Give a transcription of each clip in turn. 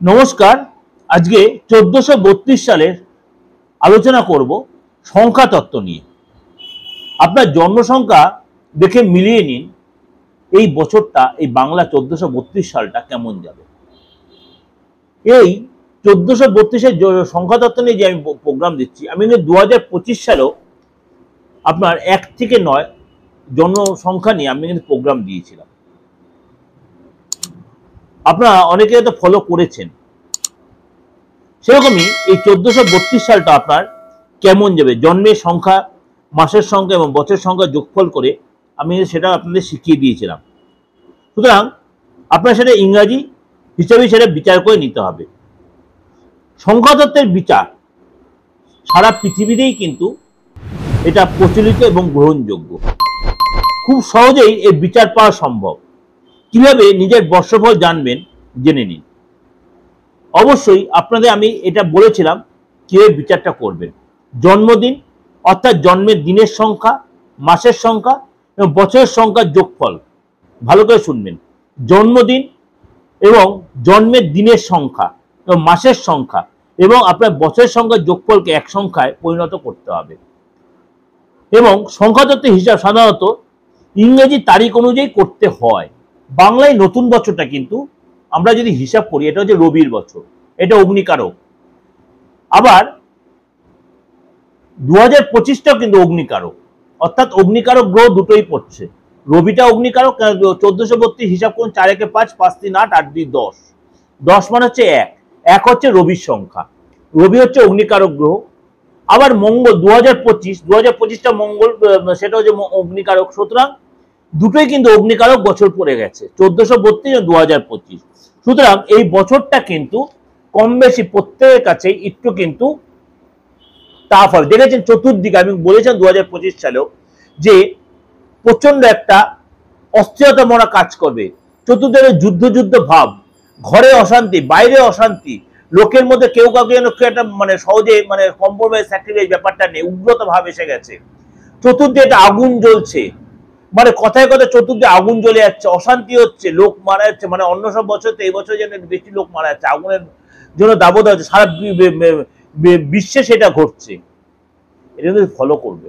नमस्कार। आज के 1432 सालेर आलोचना करब संख्या तत्व निये। आपनार जन्म संख्या देखे मिलिए निन এই বছরটা এই বাংলা 1432 সালটা কেমন যাবে। এই 1432 এর সংখ্যা তত্ত্ব নিয়ে যে আমি প্রোগ্রাম দিচ্ছি, আমি 2025 সালেও আপনার 1 থেকে 9 জনসংখ্যা নিয়ে আমি কিন্তু প্রোগ্রাম দিয়েছিলাম। আপনারা অনেকে হয়তো ফলো করেছেন। সেরকমই এই 1432 সালটা আপনার কেমন যাবে, জন্মের সংখ্যা, মাসের সংখ্যা এবং বছরের সংখ্যা যোগফল করে আমি সেটা আপনাদের শিখিয়ে দিয়েছিলাম। সুতরাং আপনারা সেটা ইংরাজি হিসাবে সেটা বিচার করে নিতে হবে। সংখ্যাতত্ত্বের বিচার সারা পৃথিবীতেই কিন্তু এটা প্রচলিত এবং গ্রহণযোগ্য। খুব সহজেই এই বিচার পাওয়া সম্ভব। কিভাবে নিজের বর্ষফল জানবেন জেনে নিন। অবশ্যই আপনাদের আমি এটা বলেছিলাম কিভাবে বিচারটা করবেন। জন্মদিন অর্থাৎ জন্মের দিনের সংখ্যা, মাসের সংখ্যা এবং বছরের সংখ্যার যোগফল। ভালো করে শুনবেন। জন্মদিন এবং জন্মের দিনের সংখ্যা এবং মাসের সংখ্যা এবং আপনার বছরের সংখ্যার যোগফলকে এক সংখ্যায় পরিণত করতে হবে। এবং সংখ্যাতত্ত্বের হিসাব সাধারণত ইংরেজি তারিখ অনুযায়ী করতে হয়। বাংলায় নতুন বছরটা কিন্তু আমরা যদি হিসাব করি, এটা হচ্ছে রবির বছর, এটা অগ্নিকারক। আবার 2025টাও কিন্তু অগ্নিকারক, অর্থাৎ অগ্নিকারক গ্রহ দুটোই পড়ছে। রবিটা অগ্নিকারক, 1432 হিসাব করুন, 4 একে 5, 5 3 8, 8 2 10, 10 মানে হচ্ছে 1, 1 হচ্ছে রবির সংখ্যা। রবি হচ্ছে অগ্নিকারক গ্রহ। আবার মঙ্গল 2025টা মঙ্গল, সেটা হচ্ছে অগ্নিকারক। সুতরাং দুটোই কিন্তু অগ্নিকারক বছর পড়ে গেছে, 1432 ও 2025। সুতরাং এই বছরটা কিন্তু কম বেশি প্রত্যেকের কাছে একটু কিন্তু টাফ হবে। দেখেছেন চতুর্দিকে, আমি বলেছিলাম 2025 সালেও যে প্রচন্ড একটা অস্থিরতা মরা কাজ করবে। চতুর্দিকে যুদ্ধ যুদ্ধ ভাব, ঘরে অশান্তি, বাইরে অশান্তি, লোকের মধ্যে কেউ কাউকে যেন একটা মানে সহজে মানে কম্প্রোমাইজ স্যাক্রিফাইস ব্যাপারটা নেই, উগ্রতা ভাব এসে গেছে। চতুর্দিকে একটা আগুন জ্বলছে, মানে কথায় কথায় চতুর্দিকে আগুন জ্বলে যাচ্ছে, অশান্তি হচ্ছে, লোক মারা যাচ্ছে। মানে অন্য সব বছর তো এই বছর যেন বেশি লোক মারা যাচ্ছে, আগুনের জন্য দাবদাহ হচ্ছে, সারা বিশ্বে সেটা ঘটছে। এটা কিন্তু ফলো করবে,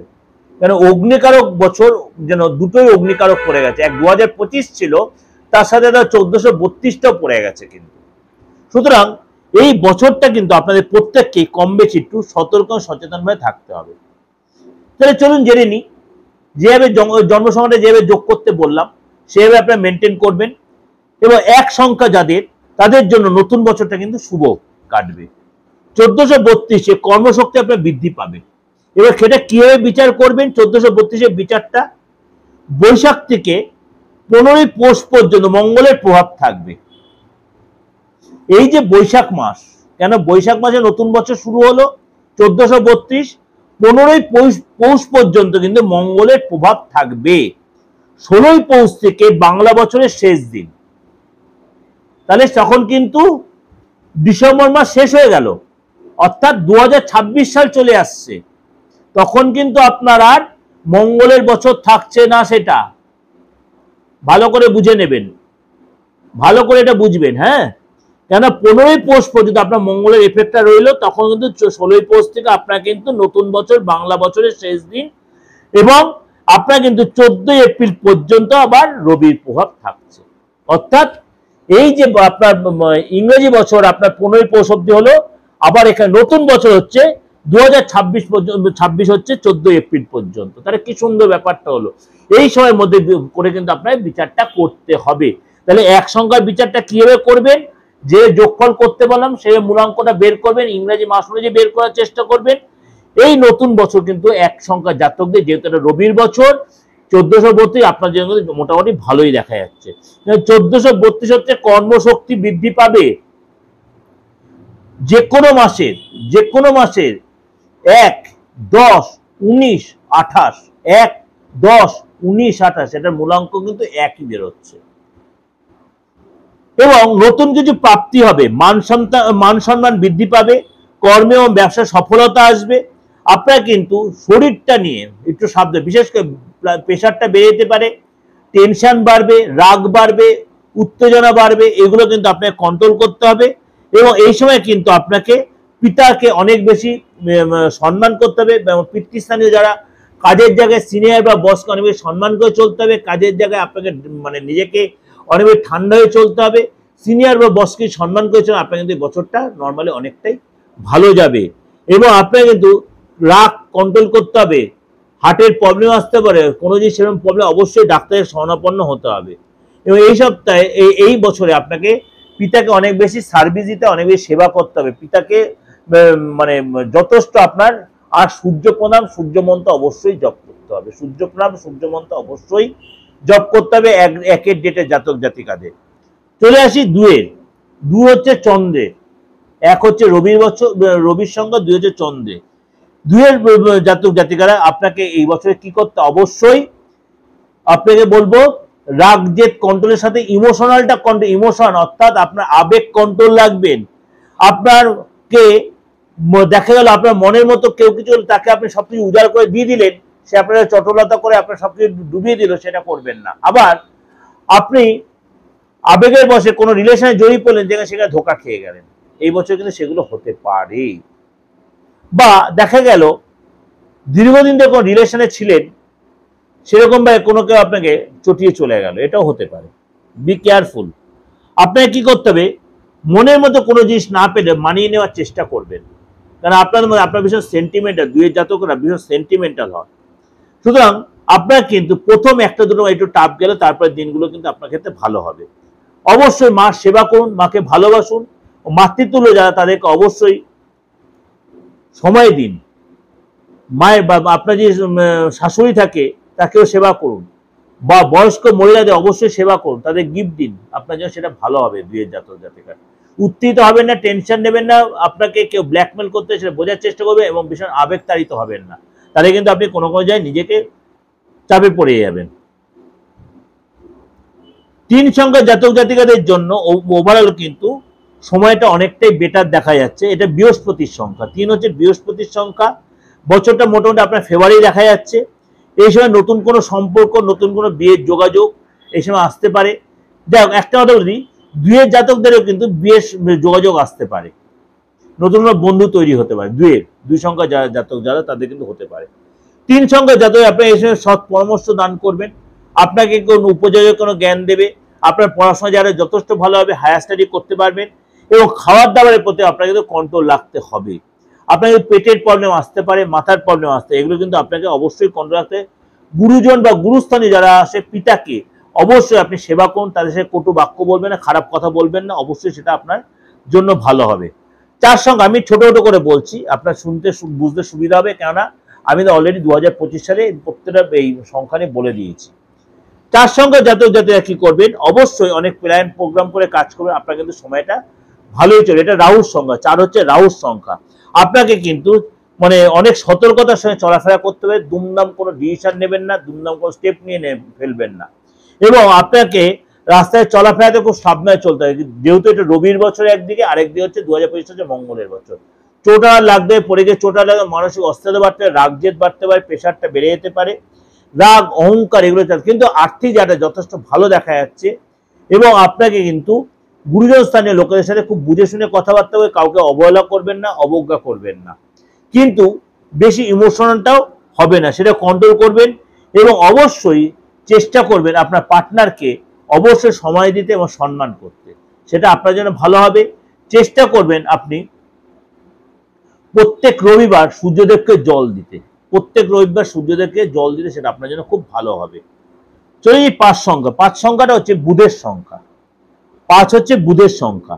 কেন অগ্নিকারক বছর যেন দুটোই অগ্নিকারক পড়ে গেছে। এক 2025 ছিল, তার সাথে 1432টাও পড়ে গেছে কিন্তু। সুতরাং এই বছরটা কিন্তু আপনাদের প্রত্যেককেই কম বেশি একটু সতর্ক সচেতন ভাবে থাকতে হবে। তাহলে চলুন জেনে নিই, যেভাবে জন্মসংখ্যাটা যেভাবে যোগ করতে বললাম সেভাবে আপনারা মেনটেন করবেন। এবং এক সংখ্যা যাদের, তাদের জন্য নতুন বছরটা কিন্তু শুভ কাটবে। 1432-এ কর্মশক্তি আপনার বৃদ্ধি পাবে। এবার সেটা কিভাবে বিচার করবেন? 1432-এর বিচারটা বৈশাখ থেকে 15ই পৌষ পর্যন্ত মঙ্গলের প্রভাব থাকবে। এই যে বৈশাখ মাস, কেন বৈশাখ মাসে নতুন বছর শুরু হলো 1432, 15ই পৌষ পর্যন্ত কিন্তু মঙ্গলের প্রভাব থাকবে। 16ই পৌষ থেকে বাংলা বছরের শেষ দিন। তাহলে তখন কিন্তু ডিসেম্বর মাস শেষ হয়ে গেল, অর্থাৎ 2026 সাল চলে আসছে। তখন কিন্তু আপনার আর মঙ্গলের বছর থাকছে না। সেটা ভালো করে বুঝে নেবেন, ভালো করে এটা বুঝবেন। হ্যাঁ, কেন 15ই পৌষ পর্যন্ত আপনার মঙ্গলের এফেক্টটা রইল। তখন কিন্তু 16ই পৌষ থেকে আপনার কিন্তু নতুন বছর বাংলা বছরের শেষ দিন, এবং আপনার কিন্তু 14ই এপ্রিল পর্যন্ত আবার রবির প্রভাব থাকছে। অর্থাৎ এই যে আপনার ইংরেজি বছর আপনার 15ই পৌষ অব্দি হলো, আবার এখানে নতুন বছর হচ্ছে 2026 পর্যন্ত, 26 হচ্ছে 14ই এপ্রিল পর্যন্ত। তাহলে কি সুন্দর ব্যাপারটা হলো। এই সময়ের মধ্যে করে কিন্তু আপনার বিচারটা করতে হবে। তাহলে এক সংখ্যার বিচারটা কিভাবে করবেন? যে যোগফল করতে বললাম সে মূলাঙ্কটা বের করবেন, ইংরেজি মাস অনুযায়ী বের করার চেষ্টা করবেন। এই নতুন বছর কিন্তু এক সংখ্যা জাতকদের, যেহেতু এটা রবির বছর, 1432 আপনার জন্য মোটামুটি ভালোই দেখা যাচ্ছে। 1432 হচ্ছে কর্মশক্তি বৃদ্ধি পাবে। যে কোনো মাসের 1, 10, 19, 28, 1, 10, 19, 28 এটার মূলাঙ্ক কিন্তু একই বেরোচ্ছে। এবং নতুন কিছু প্রাপ্তি হবে, মান সম্মান বৃদ্ধি পাবে, কর্মে এবং ব্যবসায় সফলতা আসবে। আপনার কিন্তু শরীরটা নিয়ে একটু সাবধান, বিশেষ করে প্রেশারটা বেড়ে যেতে পারে, টেনশন বাড়বে, রাগ বাড়বে, উত্তেজনা বাড়বে, এগুলো কিন্তু আপনাকে কন্ট্রোল করতে হবে। এবং এই সময় কিন্তু আপনাকে পিতাকে অনেক বেশি সম্মান করতে হবে। পিতৃস্থানীয় যারা কাজের জায়গায় সিনিয়র বা বসকে অনেক বেশি সম্মান করে চলতে হবে। কাজের জায়গায় আপনাকে মানে নিজেকে অনেক বেশি ঠান্ডা হয়ে চলতে হবে। সিনিয়র বা বসকে সম্মান করে চলুন, আপনার কিন্তু বছরটা নর্মালি অনেকটাই ভালো যাবে। এবং আপনাকে কিন্তু রাগ কন্ট্রোল করতে হবে। হার্টের প্রবলেম আসতে পারে, কোনো যদি সেরকম প্রবলেম অবশ্যই ডাক্তারের শরণাপন্ন হতে হবে। এবং এই সপ্তাহে এই বছরে আপনাকে পিতাকে অনেক বেশি সার্ভিস দিতে, অনেক বেশি সেবা করতে হবে। পিতাকে মানে যথেষ্ট আপনার আর সূর্য প্রণাম সূর্য মন্ত্র অবশ্যই জপ করতে হবে। সূর্য প্রণাম সূর্য মন্ত্র অবশ্যই জপ করতে হবে একের ডেটে জাতক জাতিকাদের। চলে আসি দুয়ের। দু হচ্ছে চন্দ্রে, এক হচ্ছে রবির বছর, রবির সংখ্যা, দুই হচ্ছে চন্দ্রে। দুয়ের জাতক জাতিকারা আপনাকে এই বছরে কি করতে, অবশ্যই আপনাকে বলবো রাগ জেদ কন্ট্রোলের সাথে ইমোশনালটা কন্ট্রোল, ইমোশন অর্থাৎ আপনার আবেগ কন্ট্রোল রাখবেন। আপনারকে দেখা গেল আপনার মনের মতো কেউ কিছু তাকে আপনি সবকিছু উজাড় করে দিয়ে দিলেন, সে আপনার চটলতা করে আপনার সবকিছু ডুবিয়ে দিল, সেটা করবেন না। আবার আপনি আবেগের বশে কোনো রিলেশনে জড়িয়ে পড়লেন, যেখানে সেখানে ধোকা খেয়ে গেলেন, এই বছর কিন্তু সেগুলো হতে পারে। বা দেখা গেল দীর্ঘদিন ধরে কোনো রিলেশনে ছিলেন, সেরকম ভাবে কোনো কেউ আপনাকে চটিয়ে চলে গেল, এটাও হতে পারে। Be careful. আপনাকে কি করতে হবে, মনের মতো কোনো জিনিস না পেলে মানিয়ে নেওয়ার চেষ্টা করবেন। কারণ আপনার ভীষণ সেন্টিমেন্টাল, দুয়ের জাতকরা ভীষণ সেন্টিমেন্টাল হয়। সুতরাং আপনার কিন্তু প্রথম একটা দুটো একটু টাপ গেলে তারপরে দিনগুলো কিন্তু আপনার ক্ষেত্রে ভালো হবে। অবশ্যই মার সেবা করুন, মাকে ভালোবাসুন। মাতৃতুল্য যারা তাদেরকে অবশ্যই সময় দিন। মায়ের বা আপনার যে শাশুড়ি থাকে তাকেও সেবা করুন, বা বয়স্ক মহিলাদের অবশ্যই সেবা করুন, তাদের গিফট দিন, আপনার জন্য সেটা ভালো হবে। দুয়ের জাতক জাতিকা উত্তেজিত হবেন না, টেনশন নেবেন না, আপনাকে কেউ ব্ল্যাকমেল করতে সেটা বোঝার চেষ্টা করবে, এবং ভীষণ আবেগতাড়িত হবেন না, তাহলে কিন্তু আপনি কোনো কোনো জায়গায় নিজেকে চাপে পড়ে যাবেন। তিন সংখ্যার জাতক জাতিকাদের জন্য ওভারঅল কিন্তু সময়টা অনেকটাই বেটার দেখা যাচ্ছে। এটা বৃহস্পতির সংখ্যা, তিন হচ্ছে বৃহস্পতির সংখ্যা। বছরটা মোটামুটি আপনার ফেব্রুয়ারি দেখা যাচ্ছে। এই সময় নতুন কোনো সম্পর্ক, নতুন কোনো বিয়ের যোগাযোগ এই সময় আসতে পারে। যাই হোক, একটা কথা বলি, দুয়ের জাতকদেরও কিন্তু বিয়ের যোগাযোগ আসতে পারে, নতুন কোনো বন্ধু তৈরি হতে পারে। দুই সংখ্যা যারা জাতক যারা তাদের কিন্তু হতে পারে। তিন সংখ্যা জাতক আপনি এই সময় সৎ পরামর্শ দান করবেন, আপনাকে কোন উপযোগী কোনো জ্ঞান দেবে, আপনার পড়াশোনা যারা যথেষ্ট ভালো হবে, হায়ার স্টাডি করতে পারবেন। এবং খাবার দাবারের প্রতি আপনাকে কিন্তু কন্ট্রোল রাখতে হবে। আপনাকে পেটের প্রবলেম আসতে পারে, মাথার প্রবলেম আসতে, এগুলো কিন্তু আপনাকে অবশ্যই কন্ট্রোল রাখতে। গুরুজন বা গুরুস্থানে যারা আসে পিতাকে অবশ্যই আপনি সেবা করুন, তাদের সাথে কটু বাক্য বলবেন না, খারাপ কথা বলবেন না, অবশ্যই সেটা আপনার জন্য ভালো হবে। চার সংখ্যা আমি ছোট ছোট করে বলছি, আপনার শুনতে বুঝতে সুবিধা হবে, কেননা আমি তো অলরেডি 2025 সালে প্রত্যেকটা এই সংখ্যা নিয়ে বলে দিয়েছি। চার সংখ্যা জাতক জাতিরা কি করবেন, অবশ্যই অনেক প্ল্যান প্রোগ্রাম করে কাজ করবেন, আপনার কিন্তু সময়টা ভালোই চলে। এটা রাহুর সংখ্যা, চার হচ্ছে রাহুর সংখ্যা। আপনাকে কিন্তু মানে অনেক সতর্কতার সঙ্গে চলাফেরা করতে হবে। দুমদাম কোনো ডিসিশন নেবেন না, দুমদাম কোনো স্টেপ নিয়ে ফেলবেন না। এবং আপনাকে রাস্তায় চলাফেরাতে খুব সাবধানে চলতে হবে, যেহেতু এটা রবির বছর একদিকে, আরেকদিকে হচ্ছে 2025 হচ্ছে মঙ্গলের বছর। চোটা লাগবে, পড়ে গিয়ে চোটা লাগবে, মানসিক অস্থিরতা বাড়তে পারে, রাগ জেদ বাড়তে পারে, প্রেশারটা বেড়ে যেতে পারে, রাগ অহংকার এগুলো। কিন্তু আর্থিক জায়গাটা যথেষ্ট ভালো দেখা যাচ্ছে। এবং আপনাকে কিন্তু গুরুজন স্থানীয় লোকেদের সাথে খুব বুঝে শুনে কথাবার্তা হবে, কাউকে অবহেলা করবেন না, অবজ্ঞা করবেন না, কিন্তু বেশি ইমোশনালটাও হবে না, সেটা কন্ট্রোল করবেন। এবং অবশ্যই চেষ্টা করবেন আপনার পার্টনারকে অবশ্যই সময় দিতে এবং সম্মান করতে, সেটা আপনার জন্য ভালো হবে। চেষ্টা করবেন আপনি প্রত্যেক রবিবার সূর্যদেবকে জল দিতে, প্রত্যেক রবিবার সূর্যদেবকে জল দিতে, সেটা আপনার জন্য খুব ভালো হবে। চলে এই পাঁচ সংখ্যা, পাঁচ সংখ্যাটা হচ্ছে বুধের সংখ্যা, পাঁচ হচ্ছে বুধের সংখ্যা।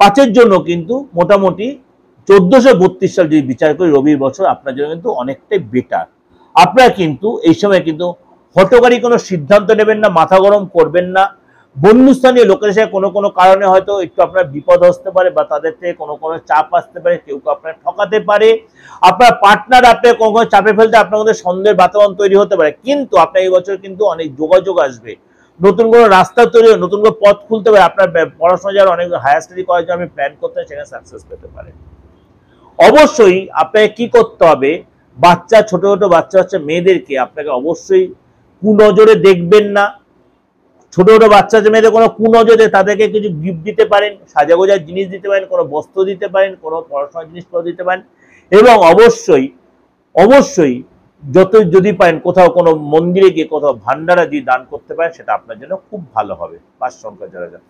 পাঁচের জন্য কিন্তু মোটামুটি 1432 সাল যদি বিচার করি রবির বছর আপনার জন্য কিন্তু অনেকটাই বেটার। আপনারা কিন্তু এই সময় কিন্তু হঠকারী কোনো সিদ্ধান্ত নেবেন না, মাথা গরম করবেন না। বন্ধুস্থানীয় লোকের সাথে কোনো কোনো কারণে হয়তো একটু আপনার বিপদ আসতে পারে, বা তাদের থেকে কোনো কোনো চাপ আসতে পারে, কেউ আপনার ঠকাতে পারে, আপনার পার্টনার আপনার কোনো কোনো চাপে ফেলতে আপনার মধ্যে সন্দেহের বাতাবরণ তৈরি হতে পারে। কিন্তু আপনার এই বছর কিন্তু অনেক যোগাযোগ আসবে, নতুন কোনো রাস্তা তৈরি হবে, নতুন কোনো পথ খুলতে পারে, আপনার পড়াশোনা যারা অনেক হায়ার স্টাডি করার জন্য আমি প্ল্যান করতে হয়, সেখানে সাকসেস পেতে পারে। অবশ্যই আপনাকে কি করতে হবে, বাচ্চা ছোট ছোট বাচ্চা মেয়েদেরকে আপনাকে অবশ্যই কুনজরে দেখবেন না, ছোট ছোট বাচ্চা মেয়েদের কোনো কুনজরে তাদেরকে কিছু গিফট দিতে পারেন, সাজাগোজার জিনিস দিতে পারেন, কোনো বস্ত্র দিতে পারেন, কোনো পড়াশোনার জিনিসপত্র দিতে পারেন। এবং অবশ্যই অবশ্যই যদি পারেন কোথাও কোনো মন্দিরে গিয়ে কোথাও ভান্ডারা দিয়ে দান করতে পারেন, সেটা আপনার জন্য খুব ভালো হবে। 5 সংখ্যা যারা যান।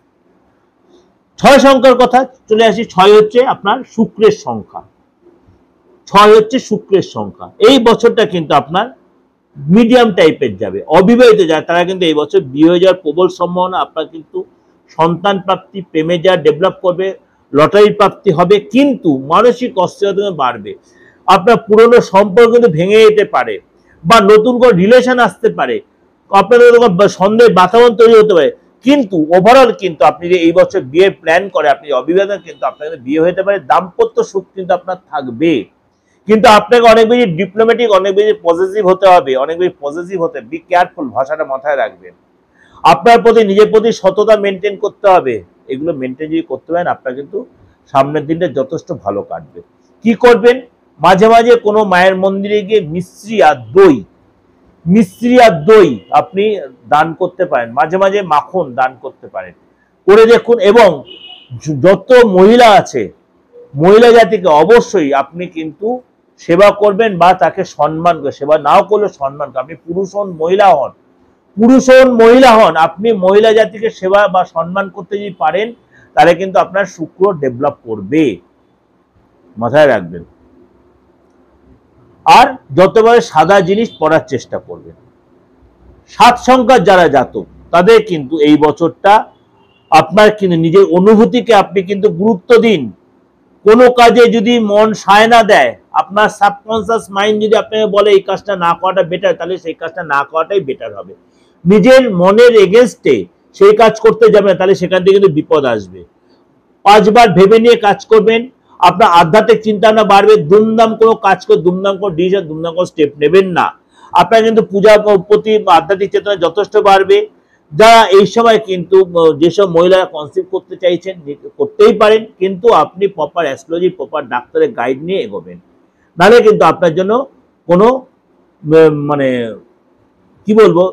6 সংখ্যার কথা চলে আসি। 6 হচ্ছে আপনার শুক্রের সংখ্যা। 6 হচ্ছে শুক্রের সংখ্যা। এই বছরটা কিন্তু আপনার মিডিয়াম টাইপের যাবে। অবিবাহিত যারা তারা কিন্তু এই বছর বিয়ে হয়ে যাওয়ার প্রবল সম্ভাবনা। আপনার কিন্তু সন্তান প্রাপ্তি, প্রেমে যা ডেভেলপ করবে, লটারি প্রাপ্তি হবে, কিন্তু মানসিক অস্থিরতা বাড়বে। আপনার পুরনো সম্পর্ক কিন্তু ভেঙে যেতে পারে, বা নতুন কোনো রিলেশন আসতে পারে, আপনাদের সন্দেহের বাতাবরণ তৈরি হতে পারে। কিন্তু ওভারঅল কিন্তু আপনি যে এই বছর বিয়ের প্ল্যান করে আপনি অবিবাহিত, কিন্তু আপনাদের বিয়ে হতে পারে, দাম্পত্য সুখ কিন্তু আপনার থাকবে। কিন্তু আপনাকে অনেক বেশি ডিপ্লোম্যাটিক, অনেক বেশি পজিটিভ হতে হবে, অনেক বেশি পজিটিভ হতে। বি কেয়ারফুল, ভাষাটা মাথায় রাখবেন। আপনার প্রতি, নিজের প্রতি সততা মেনটেন করতে হবে। এগুলো মেনটেন যদি করতে পারেন, আপনার কিন্তু সামনের দিনটা যথেষ্ট ভালো কাটবে। কি করবেন? মাঝে মাঝে কোনো মায়ের মন্দিরে গিয়ে মিশ্রি আর দই আপনি দান করতে পারেন। মাঝে মাঝে মাখন দান করতে পারেন, করে দেখুন। এবং যত মহিলা আছে, মহিলা জাতিকে অবশ্যই আপনি কিন্তু সেবা করবেন, বা তাকে সম্মান করে, সেবা নাও করলে সম্মান করে। আপনি পুরুষ হন মহিলা হন, আপনি মহিলা জাতিকে সেবা বা সম্মান করতে যদি পারেন, তাহলে কিন্তু আপনার শুক্র ডেভেলপ করবে, মাথায় রাখবেন। আর যতবার সাদা জিনিস পরার চেষ্টা করবেন। 7 সংখ্যার যারা জাতক, তাদের কিন্তু এই বছরটা আপনার কিন্তু নিজের অনুভূতিকে আপনি কিন্তু গুরুত্ব দিন। কোনো কাজে যদি মন সায় না দেয়, আপনার সাবকনসিয়াস মাইন্ড যদি আপনাকে বলে এই কাজটা না করাটা বেটার, তাহলে সেই কাজটা না করাটাই বেটার হবে। নিজের মনের এগেনস্টে সেই কাজ করতে যাবেন, তাহলে সেখান থেকে কিন্তু বিপদ আসবে। 5 বার ভেবে নিয়ে কাজ করবেন, আপনার আধ্যাত্মিক চিন্তা ভাবনা বাড়বে। দুমদাম কোনো কাজ করে, দুমদাম কোনো ডিসিশন, দুমদাম কোনো স্টেপ নেবেন না। আপনার কিন্তু পূজা প্রতি আধ্যাত্মিক চেতনা যথেষ্ট বাড়বে। যারা এই সময় কিন্তু যেসব মহিলারা কনসিভ করতে চাইছেন, করতেই পারেন, কিন্তু আপনি প্রপার অ্যাস্ট্রোলজি, প্রপার ডাক্তারের গাইড নিয়ে এগোবেন। নাহলে কিন্তু আপনার জন্য কোনো মানে কি বলবো,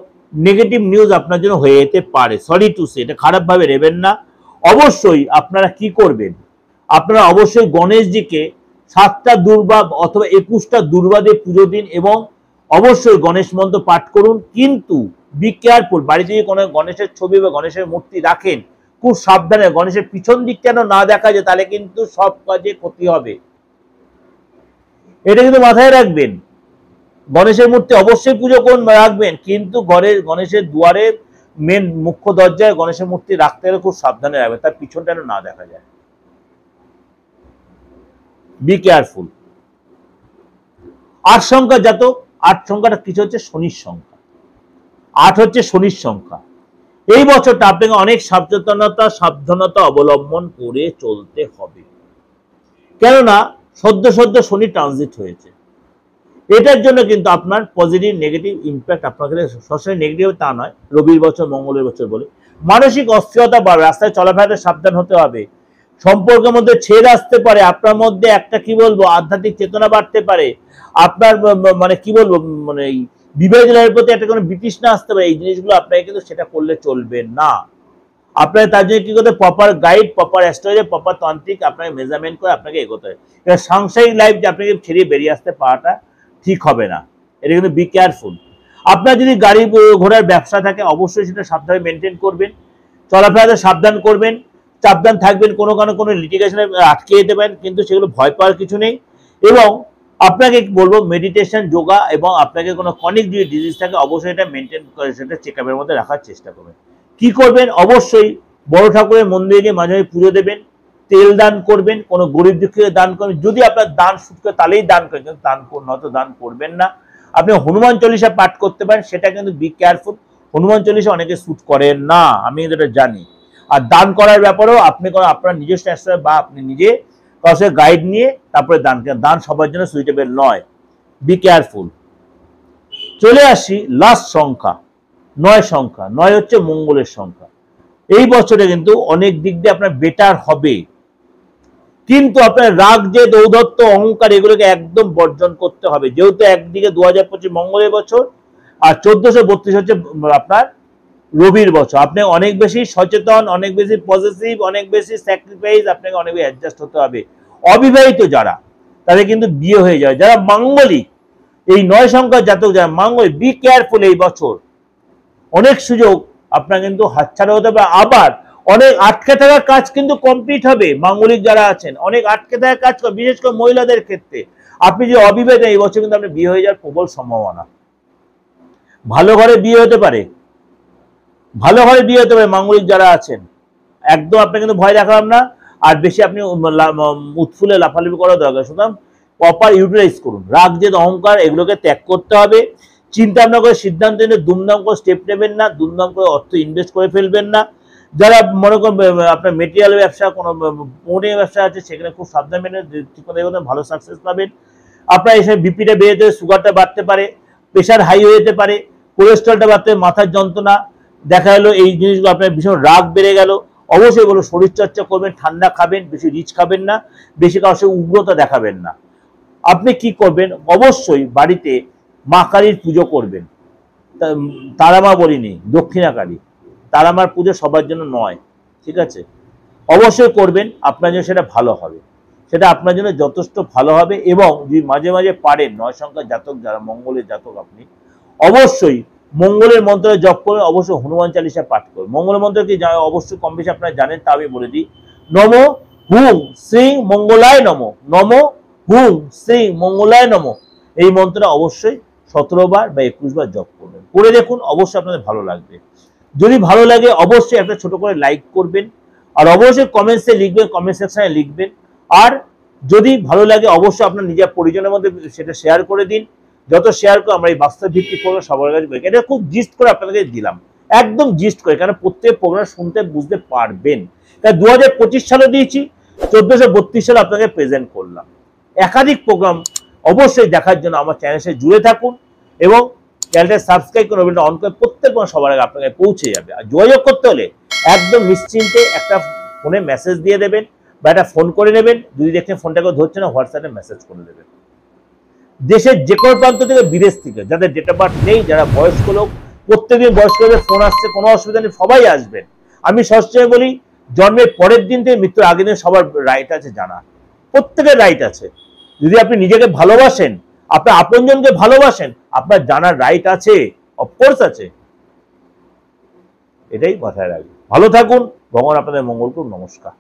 নেগেটিভ নিউজ আপনার জন্য হয়ে যেতে পারে। সরি টু সে, এটা খারাপভাবে নেবেন না। অবশ্যই আপনারা কি করবেন, আপনারা অবশ্যই গণেশজিকে 7টা দুর্বা অথবা 21টা দুর্বা দিয়ে পুজো দিন, এবং অবশ্যই গণেশ মন্ত্র পাঠ করুন। কিন্তু বি কেয়ারফুল, বাড়িতে যদি কোনো গণেশের ছবি বা গণেশের মূর্তি রাখেন, খুব সাবধানে, গণেশের পিছন দিক কেন না দেখা যায়, তাহলে কিন্তু সব কাজে ক্ষতি হবে। এটা কিন্তু মাথায় রাখবেন। গণেশের মূর্তি অবশ্যই পুজো করুন, রাখবেন, কিন্তু গণেশের দুয়ারে মেন মুখ্য দরজায় গণেশের মূর্তি রাখতে হলে খুব সাবধানে রাখবেন, তার পিছনটা না দেখা যায়। Be careful. 8 সংখ্যা জাতক, 8 সংখ্যাটা কিছু হচ্ছে শনির সংখ্যা। 8 হচ্ছে শনির সংখ্যা। এই বছরটা আপনাকে অনেক সাবধানতা অবলম্বন করে চলতে হবে, কেননা সদ্য শনি ট্রানজিট হয়েছে। এটার জন্য কিন্তু আপনার পজিটিভ নেগেটিভ ইম্প্যাক্ট, আপনাকে সবসময় নেগেটিভ তা নয়, রবির বছর মঙ্গলের বছর বলে। মানসিক অস্থিরতা বাড়বে, রাস্তায় চলাফেরাতে সাবধান হতে হবে। সম্পর্কের মধ্যে ছেদ আসতে পারে, আপনার মধ্যে একটা কি বলবো আধ্যাত্মিক চেতনা বাড়তে পারে, আপনার মানে কি বলবো মানে বিবাহ জেলার প্রতি একটা কোনো বিতৃষ্ণা আসতে পারে। এই জিনিসগুলো আপনাকে কিন্তু সেটা করলে চলবে না। আপনার তার জন্য কি করতে, proper guide, proper astrology, proper তান্ত্রিক আপনাকে মেজারমেন্ট করে আপনাকে এগোতে হবে। এবার সাংসারিক লাইফ যে আপনাকে ছেড়ে বেরিয়ে আসতে পারাটা ঠিক হবে না, এটা কিন্তু বি কেয়ারফুল। আপনার যদি গাড়ি ঘোড়ার ব্যবসা থাকে, অবশ্যই সেটা সাবধানে মেনটেন করবেন, চলাফেরাতে সাবধান করবেন, সাবধান থাকবেন। কোনো লিটিগেশনে আটকে যেতে পারেন, কিন্তু সেগুলো ভয় পাওয়ার কিছু নেই। এবং আপনাকে বলবো মেডিটেশন, যোগা, এবং আপনাকে কোনো ক্রনিক যদি ডিজিজ থাকে, অবশ্যই এটা মেনটেন করে সেটা চেকআপের মধ্যে রাখার চেষ্টা করবেন। কি করবেন? অবশ্যই বড় ঠাকুরের মন্দিরে গিয়ে মাঝে মাঝে পুজো দেবেন, তেল দান করবেন, কোনো গরিব দুঃখীকে দান করবেন। যদি আপনার দান শুট করে তাহলেই দান করেন, কিন্তু নয়তো দান করবেন না। আপনি হনুমান চল্লিশা পাঠ করতে পারেন, সেটা কিন্তু বি কেয়ারফুল। হনুমান চল্লিশা অনেকে শুট করেন না, আমি এটা জানি। আর দান করার ব্যাপারেও আপনি আপনার নিজস্ব আশ্রয় বা আপনি নিজে কাছে গাইড নিয়ে তারপরে দান করেন। দান সবার জন্য সুইটেবল নয়, বি কেয়ারফুল। চলে আসি লাস্ট সংখ্যা, 9 সংখ্যা। 9 হচ্ছে মঙ্গলের সংখ্যা। এই বছরে কিন্তু অনেক দিক দিয়ে আপনার বেটার হবে, কিন্তু আপনার রাগ, যে দৌদত্ত, অহংকার, এগুলোকে একদম বর্জন করতে হবে। যেহেতু একদিকে 2025 মঙ্গলের বছর, আর 1432 হচ্ছে আপনার রবির বছর। আপনি অনেক বেশি সচেতন, অনেক বেশি পজিটিভ, অনেক বেশি স্যাক্রিফাইস, আপনাকে অনেক বেশি অ্যাডজাস্ট হতে হবে। অবিবাহিত যারা, তাদের কিন্তু বিয়ে হয়ে যায়। যারা মাঙ্গলিক, এই 9 সংখ্যার জাতক যারা মাঙ্গলিক, বি কেয়ারফুল। এই বছর অনেক সুযোগ আপনার কিন্তু হাতছাড়া হতে হবে। আবার অনেক আটকে থাকা কাজ কিন্তু কমপ্লিট হবে। মাঙ্গলিক যারা আছেন, অনেক আটকে থাকা কাজ, বিশেষ করে মহিলাদের ক্ষেত্রে। আপনি যে অবিবাহিত, এই বছর কিন্তু আপনার বিয়ে হয়ে যাওয়ার প্রবল সম্ভাবনা। ভালো ঘরে বিয়ে হতে পারে, ভালো ঘরে বিয়ে হতে পারে মাঙ্গলিক যারা আছেন। একদম আপনাকে কিন্তু ভয় দেখালাম না, আর বেশি আপনি উৎফুল্লে লাফালাফি করা দরকার। সুতরাং প্রপার ইউটিলাইজ করুন। রাগ, জেদ, অহংকার এগুলোকে ত্যাগ করতে হবে। চিন্তা ভাবনা করে সিদ্ধান্ত নিয়ে দুমদাম করে স্টেপ নেবেন না, দুমদাম করে অর্থ ইনভেস্ট করে ফেলবেন না। যারা মনে করেন আপনার মেটেরিয়াল ব্যবসা, কোনো পণ্যের ব্যবসা আছে, সেখানে খুব সাবধান মেনে ঠিক করে ভালো সাকসেস পাবেন। আপনার এসে বিপিটা বেড়ে যেতে, সুগারটা বাড়তে পারে, প্রেশার হাই হয়ে যেতে পারে, কোলেস্ট্রলটা বাড়তে, মাথার যন্ত্রণা দেখা গেলো, এই জিনিসগুলো আপনার ভীষণ রাগ বেড়ে গেল। অবশ্যই বলো শরীরচর্চা করবেন, ঠান্ডা খাবেন, বেশি রিচ খাবেন না, বেশি কারোর সাথে উগ্রতা দেখাবেন না। আপনি কি করবেন, অবশ্যই বাড়িতে মা কালীর পুজো করবেন। তারামা বলিনি, দক্ষিণাকালী। তারামার পুজো সবার জন্য নয়, ঠিক আছে? অবশ্যই করবেন, আপনার জন্য সেটা ভালো হবে, সেটা আপনার জন্য যথেষ্ট ভালো হবে। এবং যদি মাঝে মাঝে পারেন, 9 সংখ্যার জাতক যারা মঙ্গলের জাতক, আপনি অবশ্যই মঙ্গলের মন্ত্র জপ করে, অবশ্যই হনুমান চালিসা পাঠ করুন। মঙ্গলের মন্ত্র কি অবশ্যই কম বেশি আপনারা জানেন, তা আমি বলে দিই। নম হুম শ্রী মঙ্গলায় নম, নম হুম শ্রী মঙ্গলায় নম। এই মন্ত্রটা অবশ্যই 17 বার বা 21 বার জপ করবেন। করে দেখুন, অবশ্যই আপনাদের ভালো লাগবে। যদি ভালো লাগে অবশ্যই একটা ছোট করে লাইক করবেন, আর অবশ্যই কমেন্টসে লিখবেন, কমেন্ট সেকশনে লিখবেন। আর যদি ভালো লাগে অবশ্যই আপনার নিজের পরিজনের মধ্যে সেটা শেয়ার করে দিন। যত শেয়ার করে আমরা এই বাস্তব ভিত্তিক প্রোগ্রাম সবার কাছে, এটা খুব জিস্ট করে আপনাদের দিলাম, একদম জিস্ট করে, কারণ প্রত্যেক প্রোগ্রাম শুনতে বুঝতে পারবেন। তাই 2025 সালে দিয়েছি, 1432 সালে আপনাকে প্রেজেন্ট করলাম। একাধিক প্রোগ্রাম অবশ্যই দেখার জন্য আমার চ্যানেলের সাথে জুড়ে থাকুন এবং চ্যানেলটা সাবস্ক্রাইব করে বেলটা অন করে প্রত্যেক সবার আগে আপনাকে পৌঁছে যাবে। আর যোগাযোগ করতে হলে একদম নিশ্চিন্তে একটা ফোনে মেসেজ দিয়ে দেবেন বা একটা ফোন করে নেবেন। যদি দেখছেন ফোনটাকে ধরছে না, হোয়াটসঅ্যাপে মেসেজ করে দেবেন। দেশের যে কোনো প্রান্ত থেকে, বিদেশ থেকে, যাদের ডেট অফ বার্থ নেই, যারা বয়স্ক লোক, প্রত্যেকদিন বয়স্কদের ফোন আসছে, কোনো অসুবিধা নেই, সবাই আসবেন। আমি সবসময় বলি, জন্মের পরের দিন থেকে মৃত্যুর আগের দিন সবার রাইট আছে জানা, প্রত্যেকের রাইট আছে। যদি আপনি নিজেকে ভালোবাসেন, আপনার আপনজনকে ভালোবাসেন, আপনার জানার রাইট আছে, অফকোর্স আছে। এটাই মাথায় রাখবেন। ভালো থাকুন, ভগবান আপনাদের মঙ্গল করুন। নমস্কার।